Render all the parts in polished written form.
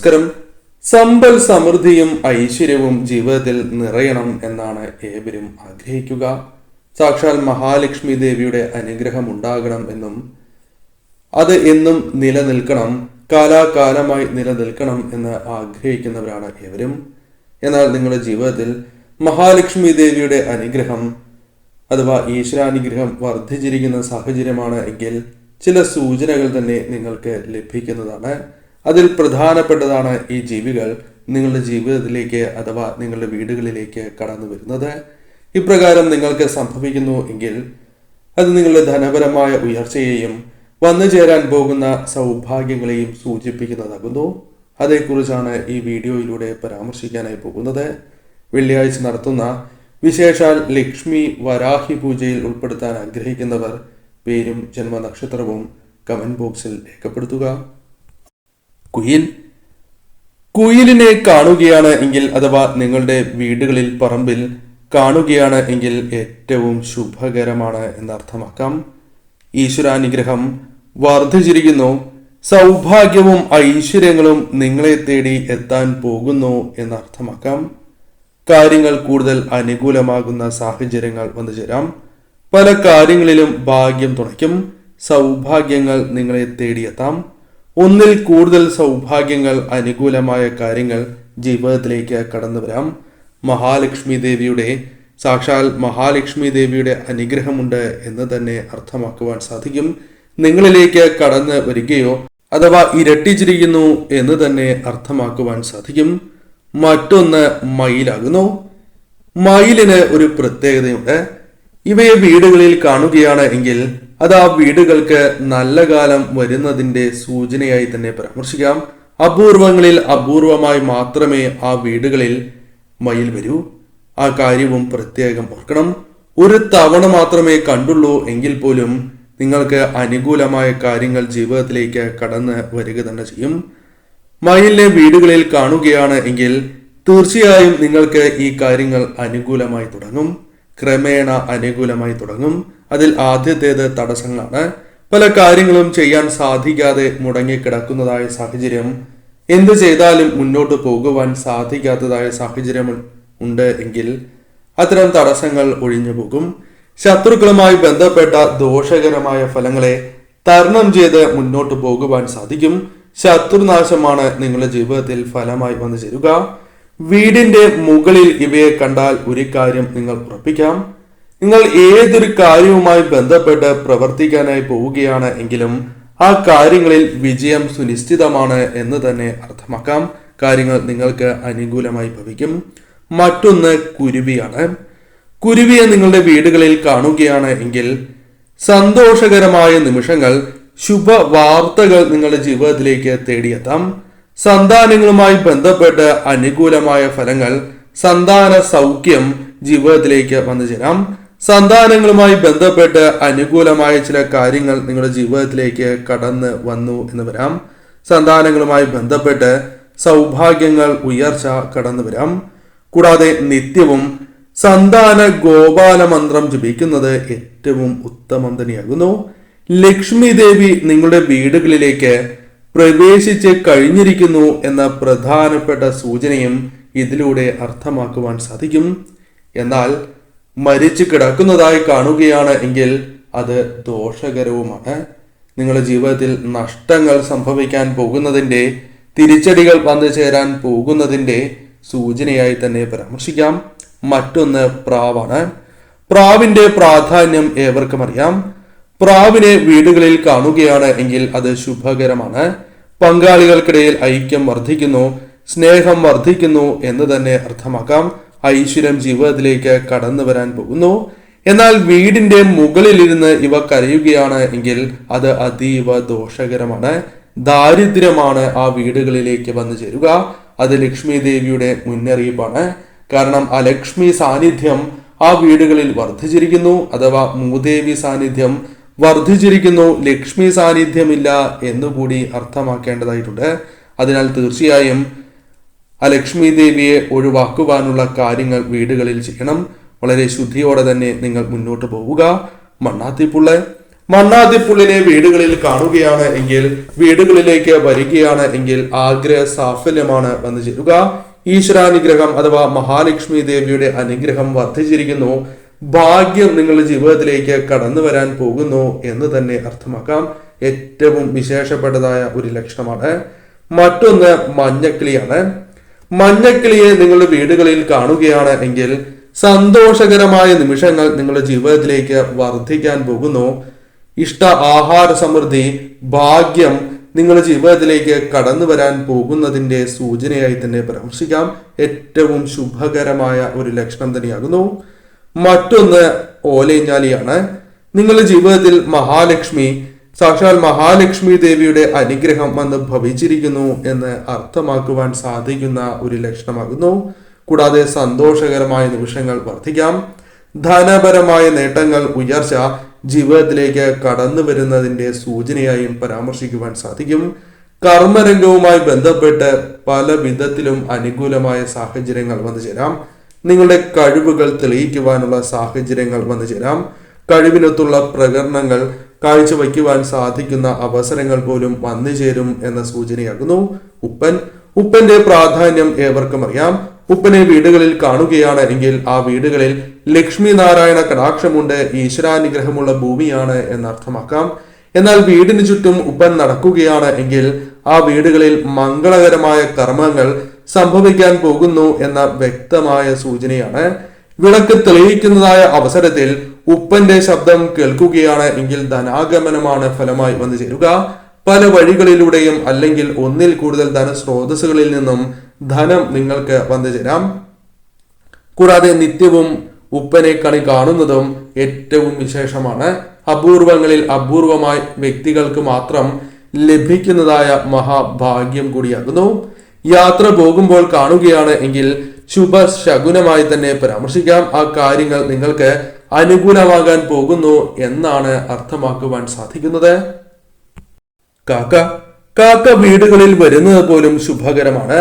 നമസ്കാരം. സമ്പൽ സമൃദ്ധിയും ഐശ്വര്യവും ജീവിതത്തിൽ നിറയണം എന്നാണ് ഏവരും ആഗ്രഹിക്കുക. സാക്ഷാൽ മഹാലക്ഷ്മി ദേവിയുടെ അനുഗ്രഹം ഉണ്ടാകണം എന്നും അത് എന്നും നിലനിൽക്കണം, കാലാകാലമായി നിലനിൽക്കണം എന്ന് ആഗ്രഹിക്കുന്നവരാണ് ഏവരും. എന്നാൽ നിങ്ങളുടെ ജീവിതത്തിൽ മഹാലക്ഷ്മി ദേവിയുടെ അനുഗ്രഹം അഥവാ ഈശ്വരാനുഗ്രഹം വർദ്ധിച്ചിരിക്കുന്ന സാഹചര്യമാണ് എങ്കിൽ ചില സൂചനകൾ തന്നെ നിങ്ങൾക്ക് ലഭിക്കുന്നതാണ്. അതിൽ പ്രധാനപ്പെട്ടതാണ് ഈ ജീവികൾ നിങ്ങളുടെ ജീവിതത്തിലേക്ക് അഥവാ നിങ്ങളുടെ വീടുകളിലേക്ക് കടന്നു വരുന്നത്. ഇപ്രകാരം നിങ്ങൾക്ക് സംഭവിക്കുന്നു എങ്കിൽ അത് നിങ്ങളുടെ ധനപരമായ ഉയർച്ചയെയും വന്നു ചേരാൻ പോകുന്ന സൗഭാഗ്യങ്ങളെയും സൂചിപ്പിക്കുന്നതാകുന്നു. അതേക്കുറിച്ചാണ് ഈ വീഡിയോയിലൂടെ പരാമർശിക്കാനായി പോകുന്നത്. വെള്ളിയാഴ്ച നടത്തുന്ന വിശേഷാൽ ലക്ഷ്മി വരാഹി പൂജയിൽ ഉൾപ്പെടുത്താൻ ആഗ്രഹിക്കുന്നവർ പേരും ജന്മനക്ഷത്രവും കമന്റ് ബോക്സിൽ രേഖപ്പെടുത്തുക. കുയിലിനെ കാണുകയാണ് എങ്കിൽ അഥവാ നിങ്ങളുടെ വീടുകളിൽ പറമ്പിൽ കാണുകയാണ് എങ്കിൽ ഏറ്റവും ശുഭകരമാണ് എന്നർത്ഥമാക്കാം. ഈശ്വരാനുഗ്രഹം വർദ്ധിച്ചിരിക്കുന്നു, സൗഭാഗ്യവും ഐശ്വര്യങ്ങളും നിങ്ങളെ തേടി എത്താൻ പോകുന്നു എന്നർത്ഥമാക്കാം. കാര്യങ്ങൾ കൂടുതൽ അനുകൂലമാകുന്ന സാഹചര്യങ്ങൾ വന്നു ചേരാം. പല കാര്യങ്ങളിലും ഭാഗ്യം തുണയ്ക്കും, സൗഭാഗ്യങ്ങൾ നിങ്ങളെ തേടിയെത്താം. ഒന്നിൽ കൂടുതൽ സൗഭാഗ്യങ്ങൾ, അനുകൂലമായ കാര്യങ്ങൾ ജീവിതത്തിലേക്ക് കടന്നു വരാം. മഹാലക്ഷ്മി ദേവിയുടെ സാക്ഷാൽ മഹാലക്ഷ്മി ദേവിയുടെ അനുഗ്രഹമുണ്ട് എന്ന് തന്നെ അർത്ഥമാക്കുവാൻ സാധിക്കും. നിങ്ങളിലേക്ക് കടന്നു വരികയോ അഥവാ ഇരട്ടിച്ചിരിക്കുന്നു എന്ന് തന്നെ അർത്ഥമാക്കുവാൻ സാധിക്കും. മറ്റൊന്ന് മയിലാകുന്നു. മയിലിന് ഒരു പ്രത്യേകതയുണ്ട്. ഇവയെ വീടുകളിൽ കാണുകയാണ് എങ്കിൽ അത് ആ വീടുകൾക്ക് നല്ല കാലം വരുന്നതിന്റെ സൂചനയായി തന്നെ പരാമർശിക്കാം. അപൂർവങ്ങളിൽ അപൂർവമായി മാത്രമേ ആ വീടുകളിൽ മയിൽ വരൂ. ആ കാര്യവും പ്രത്യേകം ഓർക്കണം. ഒരു തവണ മാത്രമേ കണ്ടുള്ളൂ എങ്കിൽ പോലും നിങ്ങൾക്ക് അനുകൂലമായ കാര്യങ്ങൾ ജീവിതത്തിലേക്ക് കടന്ന് വരിക തന്നെ ചെയ്യും. മയിലിനെ വീടുകളിൽ കാണുകയാണ് എങ്കിൽ തീർച്ചയായും നിങ്ങൾക്ക് ഈ കാര്യങ്ങൾ അനുകൂലമായി തുടങ്ങും, ക്രമേണ അനുകൂലമായി തുടങ്ങും. അതിൽ ആദ്യത്തേത് തടസ്സങ്ങളാണ്. പല കാര്യങ്ങളും ചെയ്യാൻ സാധിക്കാതെ മുടങ്ങിക്കിടക്കുന്നതായ സാഹചര്യം, എന്ത് ചെയ്താലും മുന്നോട്ട് പോകുവാൻ സാധിക്കാത്തതായ സാഹചര്യം ഉണ്ട് എങ്കിൽ അത്തരം തടസ്സങ്ങൾ ഒഴിഞ്ഞു പോകും. ശത്രുക്കളുമായി ബന്ധപ്പെട്ട ദോഷകരമായ ഫലങ്ങളെ തരണം ചെയ്ത് മുന്നോട്ട് പോകുവാൻ സാധിക്കും. ശത്രുനാശമാണ് നിങ്ങളുടെ ജീവിതത്തിൽ ഫലമായി വന്നു ചേരുക. വീടിന്റെ മുകളിൽ ഇവയെ കണ്ടാൽ ഒരു കാര്യം നിങ്ങൾ ഉറപ്പിക്കാം, നിങ്ങൾ ഏതൊരു കാര്യവുമായി ബന്ധപ്പെട്ട് പ്രവർത്തിക്കാനായി പോവുകയാണ് എങ്കിലും ആ കാര്യങ്ങളിൽ വിജയം സുനിശ്ചിതമാണ് എന്ന് തന്നെ അർത്ഥമാക്കാം. കാര്യങ്ങൾ നിങ്ങൾക്ക് അനുകൂലമായി ഭവിക്കും. മറ്റൊന്ന് കുരുവിയാണ്. കുരുവിയെ നിങ്ങളുടെ വീടുകളിൽ കാണുകയാണ് എങ്കിൽ സന്തോഷകരമായ നിമിഷങ്ങൾ, ശുഭ വാർത്തകൾ നിങ്ങളുടെ ജീവിതത്തിലേക്ക് തേടിയെത്താം. സന്താനങ്ങളുമായി ബന്ധപ്പെട്ട് അനുകൂലമായ ഫലങ്ങൾ, സന്താന സൗഖ്യം ജീവിതത്തിലേക്ക് വന്നു ചേരാം. സന്താനങ്ങളുമായി ബന്ധപ്പെട്ട് അനുകൂലമായ ചില കാര്യങ്ങൾ നിങ്ങളുടെ ജീവിതത്തിലേക്ക് കടന്ന് വന്നു എന്ന് വരാം. സന്താനങ്ങളുമായി ബന്ധപ്പെട്ട് സൗഭാഗ്യങ്ങൾ, ഉയർച്ച കടന്നു വരാം. കൂടാതെ നിത്യവും സന്താന ഗോപാല മന്ത്രം ജപിക്കുന്നത് ഏറ്റവും ഉത്തമം തന്നെയാകുന്നു. ലക്ഷ്മി ദേവി നിങ്ങളുടെ വീടുകളിലേക്ക് പ്രവേശിച്ച് കഴിഞ്ഞിരിക്കുന്നു എന്ന പ്രധാനപ്പെട്ട സൂചനയും ഇതിലൂടെ അർത്ഥമാക്കുവാൻ സാധിക്കും. എന്നാൽ മരിച്ചു കിടക്കുന്നതായി കാണുകയാണ് എങ്കിൽ അത് ദോഷകരവുമാണ്. നിങ്ങളുടെ ജീവിതത്തിൽ നഷ്ടങ്ങൾ സംഭവിക്കാൻ പോകുന്നതിന്റെ, തിരിച്ചടികൾ വന്നു ചേരാൻ പോകുന്നതിന്റെ സൂചനയായി തന്നെ പരാമർശിക്കാം. മറ്റൊന്ന് പ്രാവാണ്. പ്രാവിന്റെ പ്രാധാന്യം ഏവർക്കും അറിയാം. പ്രാവിനെ വീടുകളിൽ കാണുകയാണ് എങ്കിൽ അത് ശുഭകരമാണ്. പങ്കാളികൾക്കിടയിൽ ഐക്യം വർദ്ധിക്കുന്നു, സ്നേഹം വർദ്ധിക്കുന്നു എന്ന് തന്നെ അർത്ഥമാക്കാം. ഐശ്വര്യം ജീവിതത്തിലേക്ക് കടന്നു വരാൻ പോകുന്നു. എന്നാൽ വീടിന്റെ മുകളിലിരുന്ന് ഇവ കരയുകയാണ് എങ്കിൽ അത് അതീവ ദോഷകരമാണ്. ദാരിദ്ര്യമാണ് ആ വീടുകളിലേക്ക് വന്നു ചേരുക. അത് ലക്ഷ്മി ദേവിയുടെ മുന്നറിയിപ്പാണ്. കാരണം അലക്ഷ്മി സാന്നിധ്യം ആ വീടുകളിൽ വർദ്ധിച്ചിരിക്കുന്നു അഥവാ മൂദേവി സാന്നിധ്യം വർദ്ധിച്ചിരിക്കുന്നു. ലക്ഷ്മി സാന്നിധ്യമില്ല എന്നുകൂടി അർത്ഥമാക്കേണ്ടതായിട്ടുണ്ട്. അതിനാൽ തീർച്ചയായും അലക്ഷ്മി ദേവിയെ ഒഴിവാക്കുവാനുള്ള കാര്യങ്ങൾ വീടുകളിൽ ചെയ്യണം. വളരെ ശുദ്ധിയോടെ തന്നെ നിങ്ങൾ മുന്നോട്ട് പോവുക. മണ്ണാത്തിപ്പുള്ള മണ്ണാതിപ്പുള്ളിനെ വീടുകളിൽ കാണുകയാണ് എങ്കിൽ, വീടുകളിലേക്ക് വരികയാണ് എങ്കിൽ ആഗ്രഹ സാഫല്യമാണ് വന്നു ചേരുക. ഈശ്വരാനുഗ്രഹം അഥവാ മഹാലക്ഷ്മി ദേവിയുടെ അനുഗ്രഹം വർദ്ധിച്ചിരിക്കുന്നു. ഭാഗ്യം നിങ്ങളുടെ ജീവിതത്തിലേക്ക് കടന്നു വരാൻ പോകുന്നു എന്ന് തന്നെ അർത്ഥമാക്കാം. ഏറ്റവും വിശേഷപ്പെട്ടതായ ഒരു ലക്ഷണമാണ്. മറ്റൊന്ന് മഞ്ഞക്കിളിയാണ്. മഞ്ഞക്കിളിയെ നിങ്ങളുടെ വീടുകളിൽ കാണുകയാണ് എങ്കിൽ സന്തോഷകരമായ നിമിഷങ്ങൾ നിങ്ങളുടെ ജീവിതത്തിലേക്ക് വർദ്ധിക്കാൻ പോകുന്നു. ഇഷ്ട ആഹാര സമൃദ്ധി, ഭാഗ്യം നിങ്ങളുടെ ജീവിതത്തിലേക്ക് കടന്നു വരാൻ പോകുന്നതിന്റെ സൂചനയായി തന്നെ പരാമർശിക്കാം. ഏറ്റവും ശുഭകരമായ ഒരു ലക്ഷണം തന്നെയാകുന്നു. മറ്റൊന്ന് ഓലയിഞ്ഞാലിയാണ്. നിങ്ങളുടെ ജീവിതത്തിൽ മഹാലക്ഷ്മി, സാക്ഷാൽ മഹാലക്ഷ്മി ദേവിയുടെ അനുഗ്രഹം വന്ന് ഭവിച്ചിരിക്കുന്നു എന്ന് അർത്ഥമാക്കുവാൻ സാധിക്കുന്ന ഒരു ലക്ഷണമാകുന്നു. കൂടാതെ സന്തോഷകരമായ നിമിഷങ്ങൾ വർദ്ധിക്കാം. ധനപരമായ നേട്ടങ്ങൾ, ഉയർച്ച ജീവിതത്തിലേക്ക് കടന്നു വരുന്നതിന്റെ സൂചനയായും പരാമർശിക്കുവാൻ സാധിക്കും. കർമ്മരംഗവുമായി ബന്ധപ്പെട്ട് പല വിധത്തിലും അനുകൂലമായ സാഹചര്യങ്ങൾ വന്നു ചേരാം. നിങ്ങളുടെ കഴിവുകൾ തെളിയിക്കുവാനുള്ള സാഹചര്യങ്ങൾ വന്നു ചേരാം. കഴിവിനൊത്തുള്ള പ്രകടനങ്ങൾ കാഴ്ചവയ്ക്കുവാൻ സാധിക്കുന്ന അവസരങ്ങൾ പോലും വന്നു ചേരും എന്ന സൂചനയാകുന്നു. ഉപ്പന്റെ പ്രാധാന്യം ഏവർക്കും അറിയാം. ഉപ്പനെ വീടുകളിൽ കാണുകയാണ് എങ്കിൽ ആ വീടുകളിൽ ലക്ഷ്മി നാരായണ കടാക്ഷമുണ്ട്, ഈശ്വരാനുഗ്രഹമുള്ള ഭൂമിയാണ് എന്നർത്ഥമാക്കാം. എന്നാൽ വീടിന് ചുറ്റും ഉപ്പൻ നടക്കുകയാണ് എങ്കിൽ ആ വീടുകളിൽ മംഗളകരമായ കർമ്മങ്ങൾ സംഭവിക്കാൻ പോകുന്നു എന്ന വ്യക്തമായ സൂചനയാണ്. വിളക്ക് തെളിയിക്കുന്നതായ അവസരത്തിൽ ഉപ്പന്റെ ശബ്ദം കേൾക്കുകയാണ് എങ്കിൽ ധനാഗമനമാണ് ഫലമായി വന്നു ചേരുക. പല വഴികളിലൂടെയും അല്ലെങ്കിൽ ഒന്നിൽ കൂടുതൽ ധനസ്രോതസ്സുകളിൽ നിന്നും ധനം നിങ്ങൾക്ക് വന്നു ചേരാം. കൂടാതെ നിത്യവും ഉപ്പനെ കണി കാണുന്നതും ഏറ്റവും വിശേഷമാണ്. അപൂർവങ്ങളിൽ അപൂർവമായി വ്യക്തികൾക്ക് മാത്രം ലഭിക്കുന്നതായ മഹാഭാഗ്യം കൂടിയാകുന്നു. യാത്ര പോകുമ്പോൾ കാണുകയാണ് എങ്കിൽ ശുഭ ശകുനമായി തന്നെ പരാമർശിക്കാം. ആ കാര്യങ്ങൾ നിങ്ങൾക്ക് അനുകൂലമാകാൻ പോകുന്നു എന്നാണ് അർത്ഥമാക്കുവാൻ സാധിക്കുന്നത്. കാക്ക വീടുകളിൽ വരുന്നത് പോലും ശുഭകരമാണ്.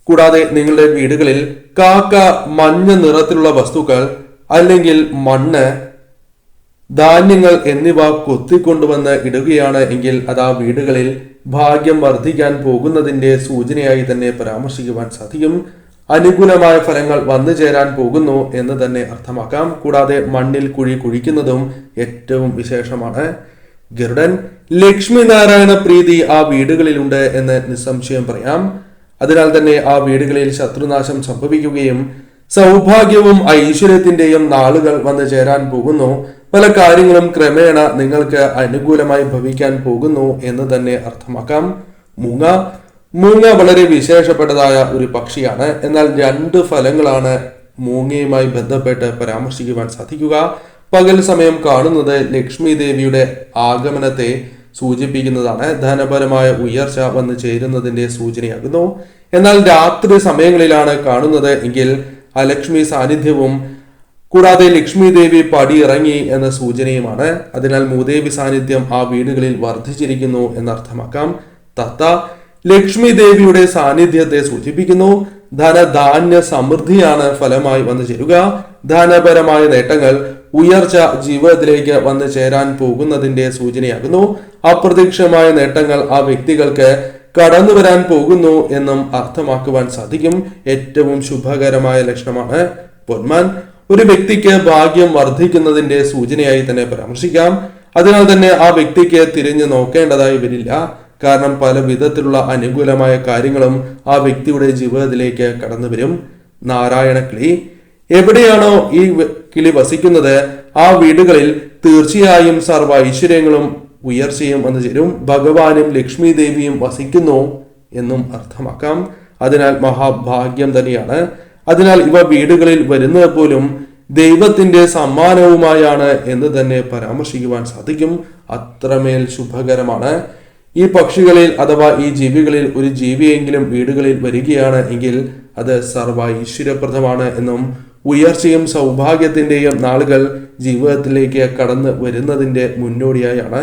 കൂടാതെ നിങ്ങളുടെ വീടുകളിൽ കാക്ക മഞ്ഞ നിറത്തിലുള്ള വസ്തുക്കൾ അല്ലെങ്കിൽ മണ്ണ്, ധാന്യങ്ങൾ എന്നിവ കൊത്തിക്കൊണ്ടുവന്ന് ഇടുകയാണ് എങ്കിൽ അത് ആ വീടുകളിൽ ഭാഗ്യം വർദ്ധിക്കാൻ പോകുന്നതിന്റെ സൂചനയായി തന്നെ പരാമർശിക്കുവാൻ സാധിക്കും. അനുകൂലമായ ഫലങ്ങൾ വന്നു ചേരാൻ പോകുന്നു എന്ന് തന്നെ അർത്ഥമാക്കാം. കൂടാതെ മണ്ണിൽ കുഴി കുഴിക്കുന്നതും ഏറ്റവും വിശേഷമാണ്. ഗരുഡൻ, ലക്ഷ്മി നാരായണ പ്രീതി ആ വീടുകളിലുണ്ട് എന്ന് നിസ്സംശയം പറയാം. അതിനാൽ തന്നെ ആ വീടുകളിൽ ശത്രുനാശം സംഭവിക്കുകയും സൗഭാഗ്യവും ഐശ്വര്യത്തിന്റെയും നാളുകൾ വന്നു ചേരാൻ പോകുന്നു. പല കാര്യങ്ങളും ക്രമേണ നിങ്ങൾക്ക് അനുകൂലമായി ഭവിക്കാൻ പോകുന്നു എന്ന് തന്നെ അർത്ഥമാക്കാം. മൂങ്ങ വളരെ വിശേഷപ്പെട്ടതായ ഒരു പക്ഷിയാണ്. എന്നാൽ 2 ഫലങ്ങളാണ് മൂങ്ങയുമായി ബന്ധപ്പെട്ട് പരാമർശിക്കുവാൻ സാധിക്കുക. പകൽ സമയം കാണുന്നത് ലക്ഷ്മി ദേവിയുടെ ആഗമനത്തെ സൂചിപ്പിക്കുന്നതാണ്. ധനപരമായ ഉയർച്ച വന്നു ചേരുന്നതിന്റെ സൂചനയാകുന്നു. എന്നാൽ രാത്രി സമയങ്ങളിലാണ് കാണുന്നത് എങ്കിൽ അലക്ഷ്മി സാന്നിധ്യവും കൂടാതെ ലക്ഷ്മി ദേവി പടിയിറങ്ങി എന്ന സൂചനയുമാണ്. അതിനാൽ മൂദേവി സാന്നിധ്യം ആ വീടുകളിൽ വർദ്ധിച്ചിരിക്കുന്നു എന്നർത്ഥമാക്കാം. തത്ത, ലക്ഷ്മി ദേവിയുടെ സാന്നിധ്യത്തെ സൂചിപ്പിക്കുന്നു. ധനധാന്യ സമൃദ്ധിയാണ് ഫലമായി വന്നു ചേരുക. ധനപരമായ നേട്ടങ്ങൾ, ഉയർച്ച ജീവിതത്തിലേക്ക് വന്നു ചേരാൻ പോകുന്നതിന്റെ സൂചനയാകുന്നു. അപ്രതീക്ഷിതമായ നേട്ടങ്ങൾ ആ വ്യക്തികൾക്ക് കടന്നു വരാൻ പോകുന്നു എന്നും അർത്ഥമാക്കുവാൻ സാധിക്കും. ഏറ്റവും ശുഭകരമായ ലക്ഷണമാണ്. പൊന്മാൻ, ഒരു വ്യക്തിക്ക് ഭാഗ്യം വർദ്ധിക്കുന്നതിന്റെ സൂചനയായി തന്നെ പരാമർശിക്കാം. അതിനാൽ തന്നെ ആ വ്യക്തിക്ക് തിരിഞ്ഞു നോക്കേണ്ടതായി വരില്ല. കാരണം പല വിധത്തിലുള്ള അനുകൂലമായ കാര്യങ്ങളും ആ വ്യക്തിയുടെ ജീവിതത്തിലേക്ക് കടന്നു വരും. നാരായണ കിളി, എവിടെയാണോ ഈ കിളി വസിക്കുന്നത് ആ വീടുകളിൽ തീർച്ചയായും സർവ്വ ഐശ്വര്യങ്ങളും ഉയർച്ചയും വന്നു ചേരും. ഭഗവാനും ലക്ഷ്മി ദേവിയും വസിക്കുന്നു എന്നും അർത്ഥമാക്കാം. അതിനാൽ മഹാഭാഗ്യം തന്നെയാണ്. അതിനാൽ ഇവ വീടുകളിൽ വരുന്നത് പോലും ദൈവത്തിന്റെ സമ്മാനവുമായാണ് എന്ന് തന്നെ പരാമർശിക്കുവാൻ സാധിക്കും. അത്രമേൽ ശുഭകരമാണ്. ഈ പക്ഷികളിൽ അഥവാ ഈ ജീവികളിൽ ഒരു ജീവിയെങ്കിലും വീടുകളിൽ വരികയാണ് എങ്കിൽ അത് സർവ്വ ഐശ്വര്യപ്രദമാണ് എന്നും ഉയർച്ചയും സൗഭാഗ്യത്തിന്റെയും നാളുകൾ ജീവിതത്തിലേക്ക് കടന്നു വരുന്നതിന്റെ മുന്നോടിയായാണ്.